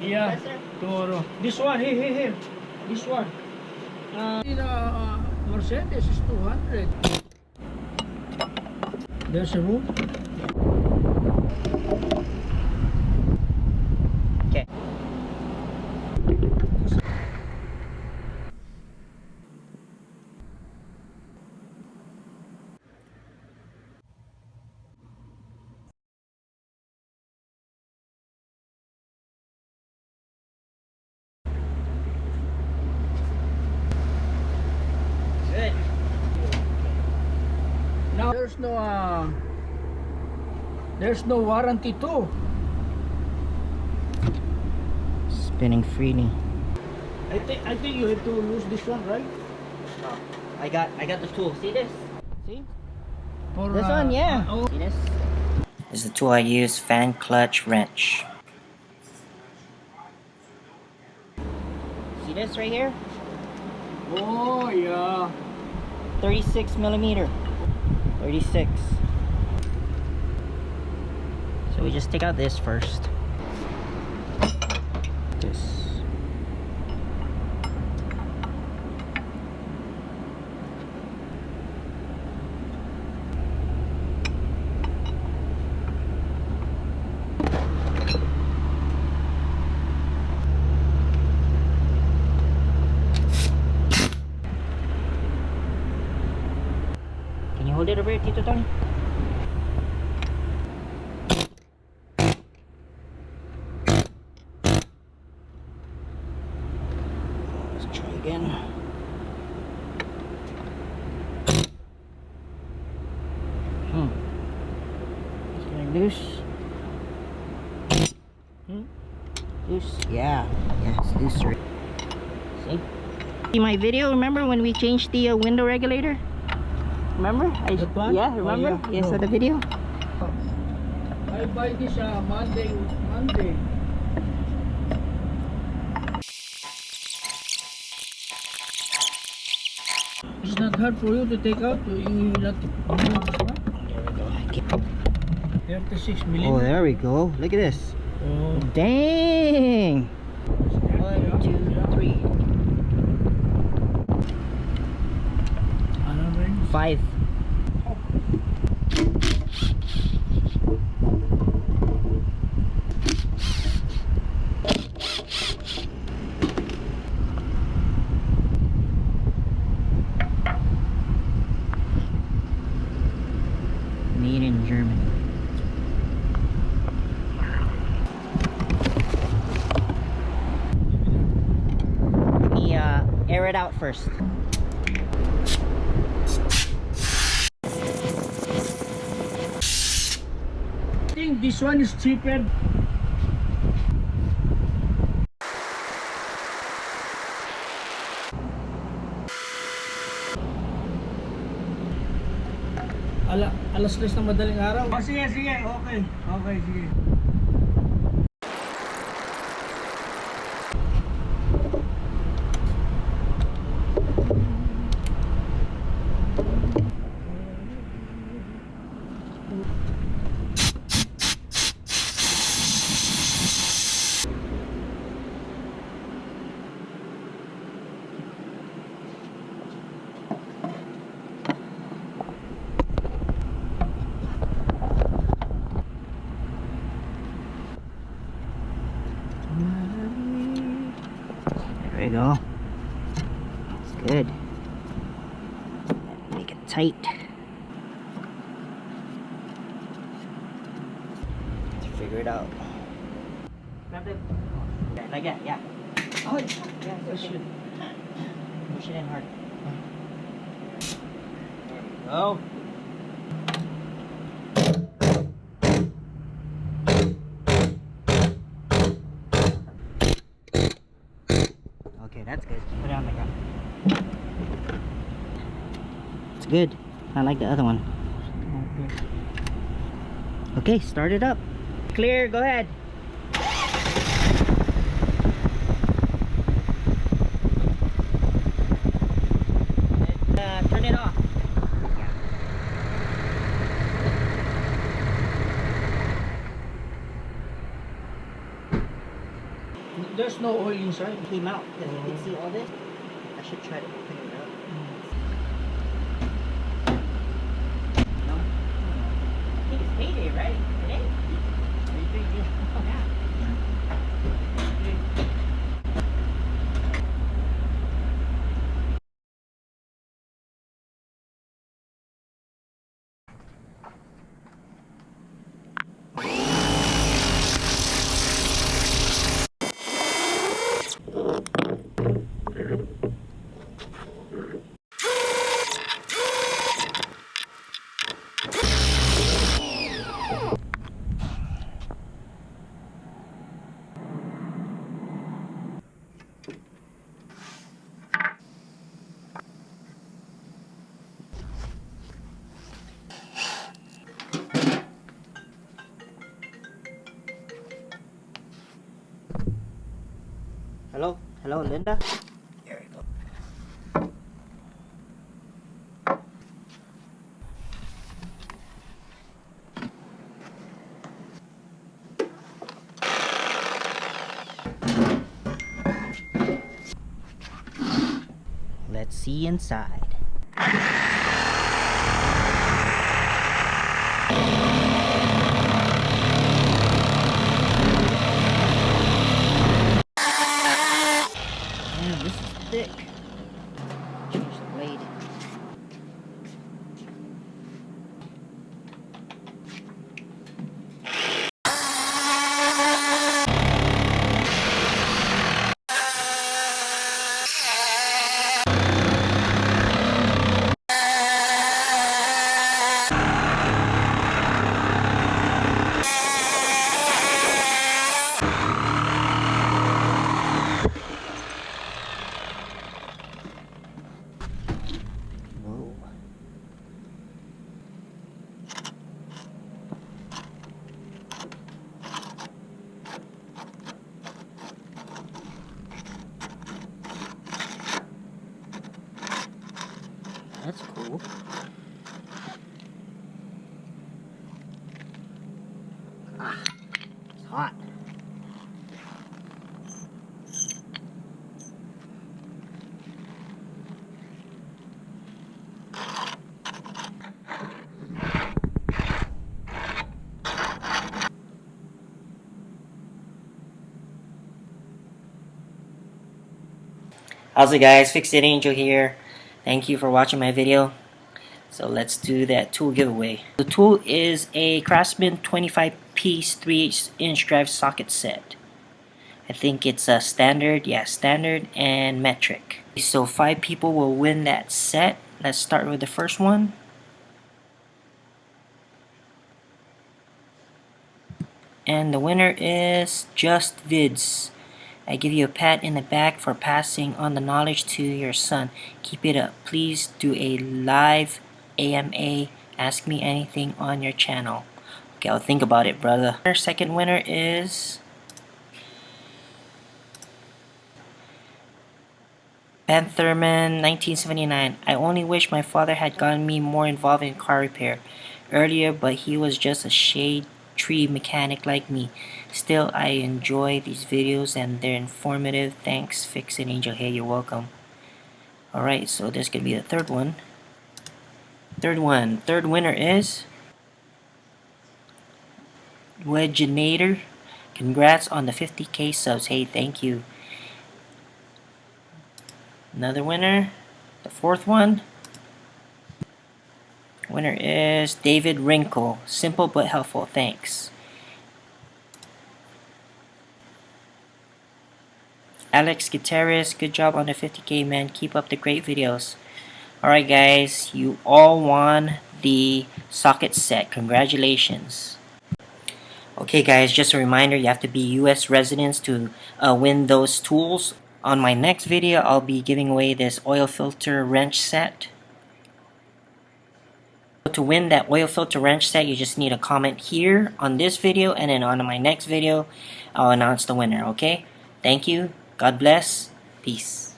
Yeah, tomorrow. This one, here. This one. Mercedes is 200. There's a room. Okay. Good. Now there's no warranty too. Spinning freely. I think you have to lose this one, right? Oh, I got the tool. See this? See? For, This one, yeah. See this? This is the tool I use, fan clutch wrench. See this right here? Oh yeah. 36 millimeter. 36. So we just take out this first. This. Can you hold it over here, Tito Tony? Let's try again. It's getting loose. Loose? Yeah. Yeah, it's loose right. See my video? Remember when we changed the window regulator? Remember? Yeah, remember? Oh, yeah. Yes, the video. I buy this Monday. It's not hard for you to take out. You not remove this one. There we go. 36 millimeter. Oh, there we go. Look at this. Oh. Dang! 1, 2, 3. 5. Made in Germany. Let me air it out first. I think this one is cheaper. Alas 3 ng madaling araw. Oh, sige. Okay, sige. There we go. It's good. Make it tight. Let's figure it out. Grab it. Okay, like that, yeah. Oh, yeah, push it. Push it in hard. There we go. Okay, that's good. Put it on the ground. It's good. I like the other one. Okay, start it up. Clear, go ahead. Turn it off. There's no oil inside. It came out because you can see all this. I should try to open it up. No? I think it's payday, right? Today? Yeah. Hello? Hello, Linda? There we go. Let's see inside. Man, this is thick. Change the blade. Whoa. That's cool. Ah, it's hot. How's it, guys? Fix It Angel here. Thank you for watching my video. So let's do that tool giveaway. The tool is a Craftsman 25-piece 3/8" drive socket set. I think it's a standard, yeah, standard and metric. So 5 people will win that set. Let's start with the first one. And the winner is JustVidz. I give you a pat in the back for passing on the knowledge to your son. Keep it up. Please do a live AMA. Ask me anything on your channel. Okay, I'll think about it, brother. Our second winner is Pantherman 1979. I only wish my father had gotten me more involved in car repair earlier, but he was just a shade tree mechanic like me. Still, I enjoy these videos and they're informative. Thanks, Fix It Angel. Hey, you're welcome. Alright, so there's gonna be the third one. Third winner is Wedginator. Congrats on the 50k subs. Hey, thank you. Another winner. The fourth one. Winner is David Wrinkle. Simple but helpful. Thanks. Alex Gutierrez, good job on the 50k, man. Keep up the great videos. Alright, guys, you all won the socket set. Congratulations. Okay, guys, just a reminder, you have to be US residents to win those tools. On my next video, I'll be giving away this oil filter wrench set. To win that oil filter wrench set, you just need a comment here on this video, and then on my next video, I'll announce the winner, okay? Thank you. God bless. Peace.